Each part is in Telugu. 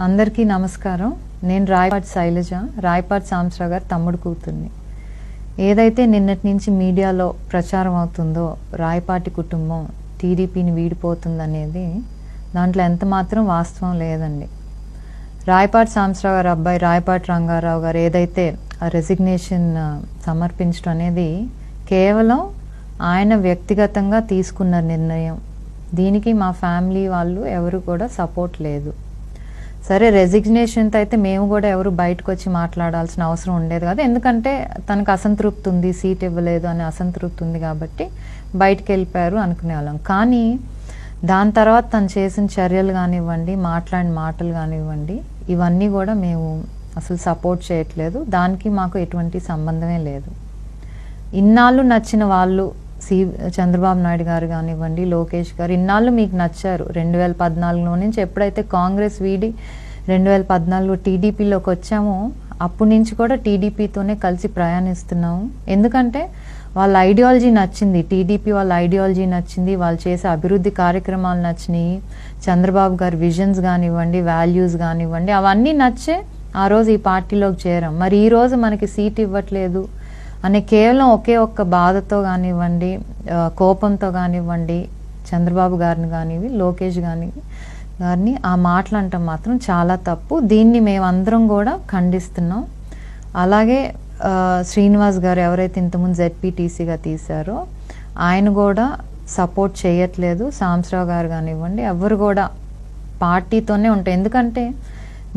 అందరికీ నమస్కారం. నేను రాయపాటి శైలజ, రాయపాటి సాంబశివరావు గారి తమ్ముడు కూతుర్ని. ఏదైతే నిన్నటి నుంచి మీడియాలో ప్రచారం అవుతుందో రాయపాటి కుటుంబం టీడీపీని వీడిపోతుందనేది దాంట్లో ఎంత మాత్రం వాస్తవం లేదండి. రాయపాటి సాంబశివరావు గారి అబ్బాయి రాయపాటి రంగారావు గారు ఏదైతే ఆ రెసిగ్నేషన్ సమర్పించడం అనేది కేవలం ఆయన వ్యక్తిగతంగా తీసుకున్న నిర్ణయం. దీనికి మా ఫ్యామిలీ వాళ్ళు ఎవరు కూడా సపోర్ట్ లేదు. సరే, రెసిగ్నేషన్తో అయితే మేము కూడా ఎవరు బయటకు వచ్చి మాట్లాడాల్సిన అవసరం ఉండేది కాదు. ఎందుకంటే తనకు అసంతృప్తి ఉంది, సీట్ ఇవ్వలేదు అనే అసంతృప్తి ఉంది కాబట్టి బయటకు వెళ్ళిపోయారు అనుకునే వాళ్ళం. కానీ దాని తర్వాత తను చేసిన చర్యలు కానివ్వండి, మాట్లాడిన మాటలు కానివ్వండి, ఇవన్నీ కూడా మేము అసలు సపోర్ట్ చేయట్లేదు. దానికి మాకు ఎటువంటి సంబంధమే లేదు. ఇన్నాళ్ళు నచ్చిన వాళ్ళు చంద్రబాబు నాయుడు గారు కానివ్వండి, లోకేష్ గారు ఇన్నాళ్ళు మీకు నచ్చారు. 2014లో నుంచి ఎప్పుడైతే కాంగ్రెస్ వీడి 2014లో టీడీపీలోకి వచ్చామో అప్పటి నుంచి కూడా టీడీపీతోనే కలిసి ప్రయాణిస్తున్నాము. ఎందుకంటే వాళ్ళ ఐడియాలజీ నచ్చింది, టీడీపీ వాళ్ళ ఐడియాలజీ నచ్చింది, వాళ్ళు చేసే అభివృద్ధి కార్యక్రమాలు నచ్చినాయి, చంద్రబాబు గారి విజన్స్ కానివ్వండి, వాల్యూస్ కానివ్వండి, అవన్నీ నచ్చే ఆ రోజు ఈ పార్టీలోకి చేరాం. మరి ఈరోజు మనకి సీట్ ఇవ్వట్లేదు అనే కేవలం ఒకే ఒక్క బాధతో కానివ్వండి, కోపంతో కానివ్వండి, చంద్రబాబు గారిని కానివ్వండి, లోకేష్ గారిని ఆ మాటలు అంటాం మాత్రం చాలా తప్పు. దీన్ని మేమందరం కూడా ఖండిస్తున్నాం. అలాగే శ్రీనివాస్ గారు ఎవరైతే ఇంతకుముందు జెడ్పీటీసీగా తీశారో ఆయన కూడా సపోర్ట్ చేయట్లేదు. సాంబశివరావు గారు కానివ్వండి, ఎవరు కూడా పార్టీతోనే ఉంటాయి. ఎందుకంటే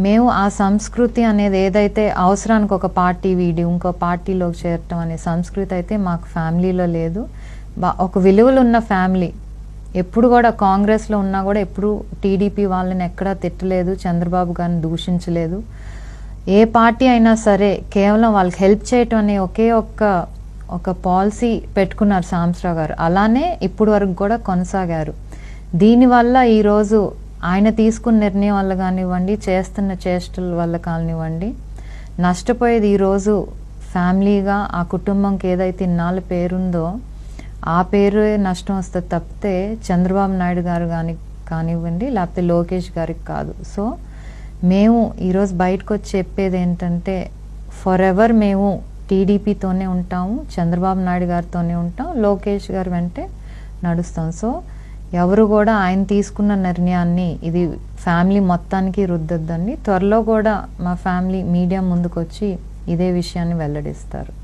మేము ఆ సంస్కృతి అనేది ఏదైతే అవసరానికి ఒక పార్టీ వీడి ఇంకో పార్టీలోకి చేరటం అనే సంస్కృతి అయితే మాకు ఫ్యామిలీలో లేదు. ఒక విలువలు ఉన్న ఫ్యామిలీ. ఎప్పుడు కూడా కాంగ్రెస్లో ఉన్నా కూడా ఎప్పుడు టీడీపీ వాళ్ళని ఎక్కడా తిట్టలేదు, చంద్రబాబు గారిని దూషించలేదు. ఏ పార్టీ అయినా సరే కేవలం వాళ్ళకి హెల్ప్ చేయటం అనే ఒకే ఒక పాలసీ పెట్టుకున్నారు సాంబశివరావు గారు. అలానే ఇప్పుడు వరకు కూడా కొనసాగారు. దీనివల్ల ఈరోజు ఆయన తీసుకున్న నిర్ణయం వల్ల కానివ్వండి, చేస్తున్న చేష్టల వల్ల కానివ్వండి, నష్టపోయేది ఈరోజు ఫ్యామిలీగా ఆ కుటుంబంకి ఏదైతే ఇన్నాళ్ళ పేరుందో ఆ పేరు నష్టం వస్తుంది తప్పితే చంద్రబాబు నాయుడు గారు కానివ్వండి, లేకపోతే లోకేష్ గారికి కాదు. సో మేము ఈరోజు బయటకు వచ్చి చెప్పేది ఏంటంటే ఫర్ ఎవర్ మేము టీడీపీతోనే ఉంటాము, చంద్రబాబు నాయుడు గారితోనే ఉంటాం, లోకేష్ గారు వెంటే నడుస్తాం. సో ఎవరు కూడా ఆయన తీసుకున్న నిర్ణయాన్ని ఇది ఫ్యామిలీ మొత్తానికి రుద్దొద్దండి. త్వరలో కూడా మా ఫ్యామిలీ మీడియా ముందుకు వచ్చి ఇదే విషయాన్ని వెల్లడిస్తారు.